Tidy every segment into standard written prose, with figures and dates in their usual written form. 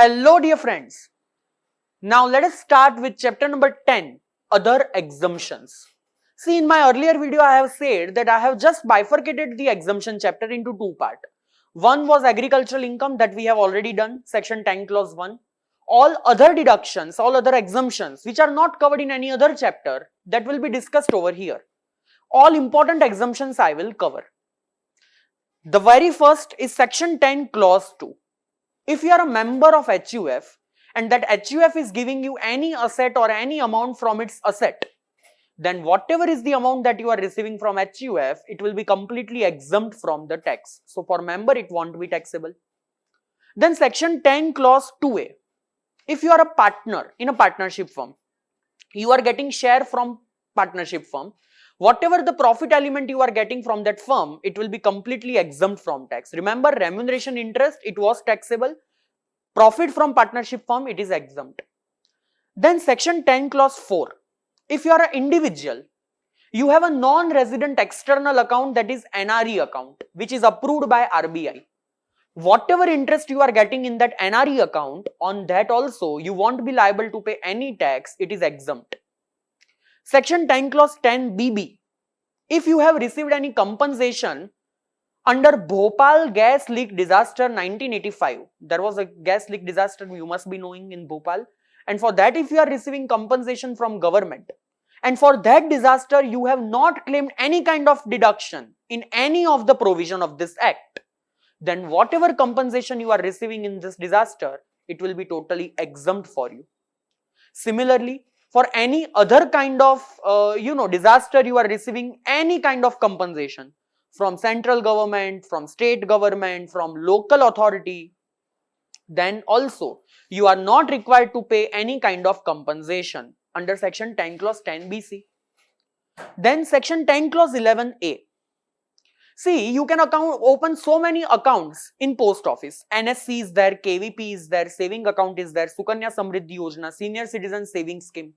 Hello dear friends. Now let us start with chapter number 10, Other Exemptions. See, in my earlier video I have said that I have just bifurcated the exemption chapter into two parts. One was agricultural income that we have already done, section 10 clause 1. All other deductions, all other exemptions which are not covered in any other chapter, that will be discussed over here. All important exemptions I will cover. The very first is section 10 clause 2. If you are a member of HUF and that HUF is giving you any asset or any amount from its asset, then whatever is the amount that you are receiving from HUF, it will be completely exempt from the tax. So for member, it won't be taxable. Then section 10 clause 2A. If you are a partner in a partnership firm, you are getting share from partnership firm. Whatever the profit element you are getting from that firm, it will be completely exempt from tax. Remember, remuneration interest, it was taxable. Profit from partnership firm, it is exempt. Then section 10 clause 4. If you are an individual, you have a non-resident external account, that is NRE account, which is approved by RBI. Whatever interest you are getting in that NRE account, on that also you won't be liable to pay any tax, it is exempt. Section 10 clause 10 BB. If you have received any compensation under Bhopal gas leak disaster 1985, there was a gas leak disaster you must be knowing in Bhopal, and for that if you are receiving compensation from government, and for that disaster you have not claimed any kind of deduction in any of the provision of this act, then whatever compensation you are receiving in this disaster, it will be totally exempt for you. Similarly, for any other kind of disaster, you are receiving any kind of compensation from central government, from state government, from local authority, then also you are not required to pay any kind of compensation under section 10 clause 10 BC. Then section 10 clause 11A. See, you can open so many accounts in post office. NSC is there, KVP is there, saving account is there, Sukanya Samriddhi Yojana, senior citizen saving scheme.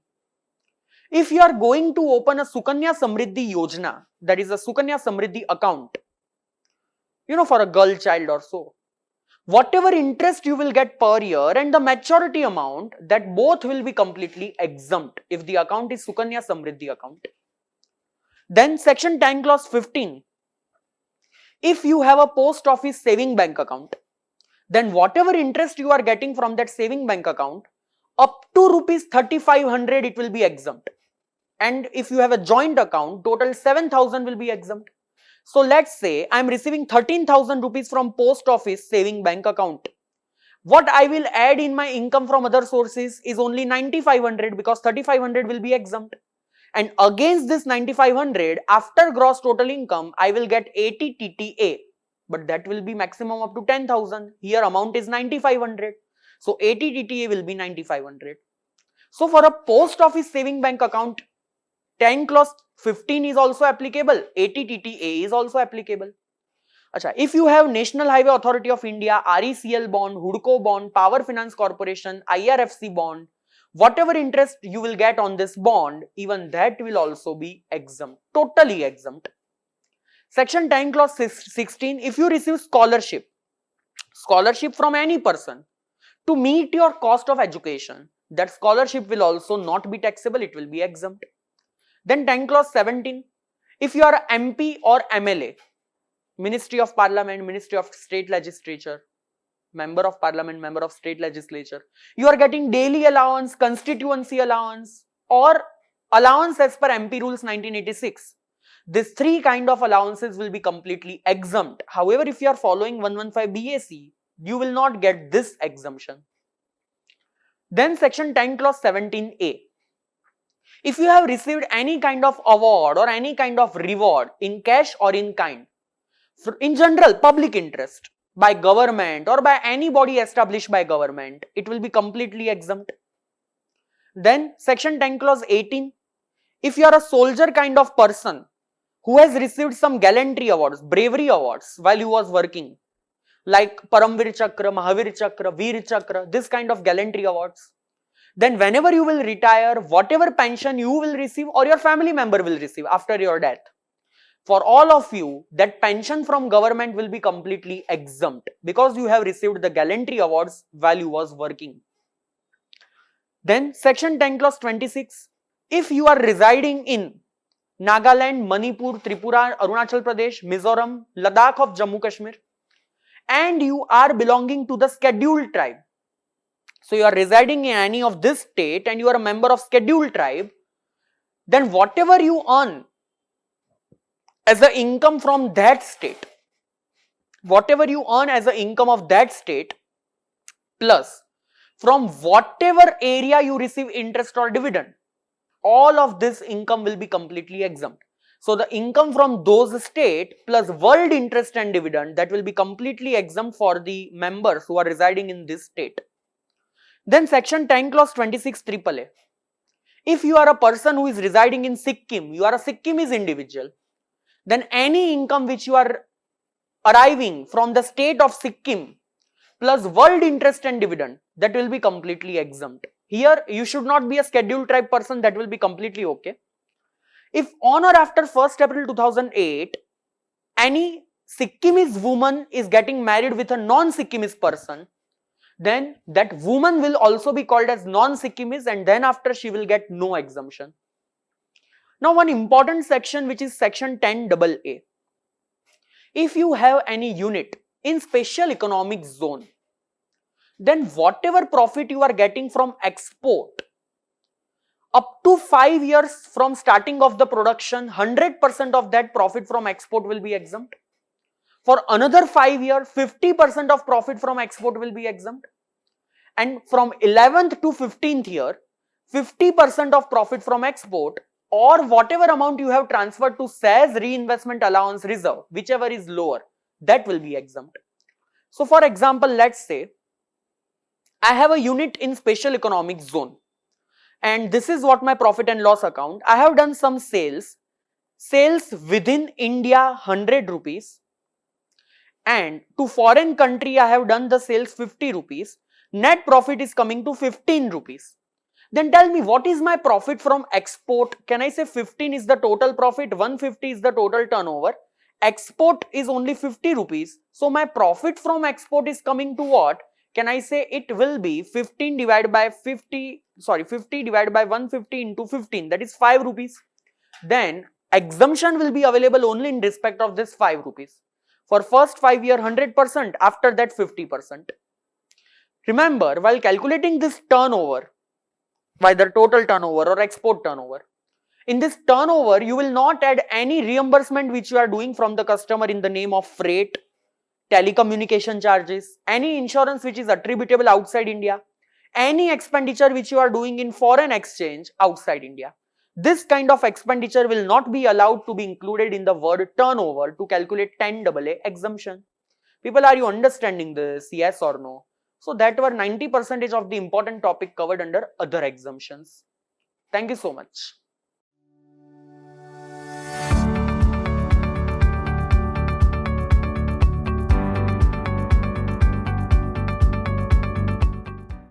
If you are going to open a Sukanya Samriddhi Yojana, that is a Sukanya Samriddhi account, for a girl child or so, whatever interest you will get per year and the maturity amount, that both will be completely exempt if the account is Sukanya Samriddhi account. Then section 10 clause 15. If you have a post office saving bank account, then whatever interest you are getting from that saving bank account, up to rupees 3,500 it will be exempt. And if you have a joint account, total 7,000 will be exempt. So let's say I am receiving 13,000 rupees from post office saving bank account. What I will add in my income from other sources is only 9,500, because 3,500 will be exempt. And against this 9,500, after gross total income, I will get 80 TTA, but that will be maximum up to 10,000. Here amount is 9,500. So 80 TTA will be 9,500. So for a post office saving bank account, 10 clause 15 is also applicable, 80 TTA is also applicable. Achha, if you have National Highway Authority of India, RECL bond, HUDCO bond, Power Finance Corporation, IRFC bond, whatever interest you will get on this bond, even that will also be exempt, totally exempt. Section 10 clause 16, if you receive scholarship from any person to meet your cost of education, that scholarship will also not be taxable, it will be exempt. Then 10 clause 17, if you are MP or MLA, Ministry of Parliament, Ministry of State Legislature, Member of Parliament, Member of State Legislature, you are getting daily allowance, constituency allowance, or allowance as per MP rules 1986. These three kind of allowances will be completely exempt. However, if you are following 115 BAC, you will not get this exemption. Then section 10 clause 17A. If you have received any kind of award or any kind of reward in cash or in kind, in general public interest, by government or by anybody established by government, it will be completely exempt. Then section 10 clause 18, if you are a soldier kind of person who has received some gallantry awards, bravery awards while he was working, like Paramvir Chakra, Mahavir Chakra, Veer Chakra, this kind of gallantry awards, then whenever you will retire, whatever pension you will receive or your family member will receive after your death, for all of you, that pension from government will be completely exempt because you have received the gallantry awards while you was working. Then section 10 clause 26, if you are residing in Nagaland, Manipur, Tripura, Arunachal Pradesh, Mizoram, Ladakh of Jammu Kashmir, and you are belonging to the scheduled tribe, so you are residing in any of this state and you are a member of scheduled tribe, then whatever you earn as the income from that state, whatever you earn as the income of that state, plus from whatever area you receive interest or dividend, all of this income will be completely exempt. So the income from those state plus world interest and dividend, that will be completely exempt for the members who are residing in this state. Then section 10 clause 26 AAA. If you are a person who is residing in Sikkim, you are a Sikkimese individual, then any income which you are arriving from the state of Sikkim plus world interest and dividend, that will be completely exempt. Here you should not be a scheduled tribe person, that will be completely okay. If on or after 1st April 2008, any Sikkimese woman is getting married with a non-Sikkimese person, then that woman will also be called as non-Sikkimese, and then after she will get no exemption. Now one important section, which is section 10 AA. If you have any unit in special economic zone, then whatever profit you are getting from export, up to 5 years from starting of the production, 100% of that profit from export will be exempt. For another 5 years, 50% of profit from export will be exempt. And from 11th to 15th year, 50% of profit from export or whatever amount you have transferred to SAS reinvestment allowance reserve, whichever is lower, that will be exempt. So for example, let's say I have a unit in special economic zone, and this is what my profit and loss account. I have done some sales within India 100 rupees, and to foreign country I have done the sales 50 rupees. Net profit is coming to 15 rupees. Then tell me, what is my profit from export? Can I say 15 is the total profit, 150 is the total turnover? Export is only 50 rupees. So my profit from export is coming to what? Can I say it will be 15 divided by 50 divided by 150 into 15, that is 5 rupees. Then exemption will be available only in respect of this 5 rupees. For first 5 year 100%, after that 50%. Remember, while calculating this turnover, whether total turnover or export turnover, in this turnover you will not add any reimbursement which you are doing from the customer in the name of freight, telecommunication charges, any insurance which is attributable outside India, any expenditure which you are doing in foreign exchange outside India. This kind of expenditure will not be allowed to be included in the word turnover to calculate 10 AA exemption. People, are you understanding this? Yes or no? So that were 90% of the important topic covered under other exemptions. Thank you so much.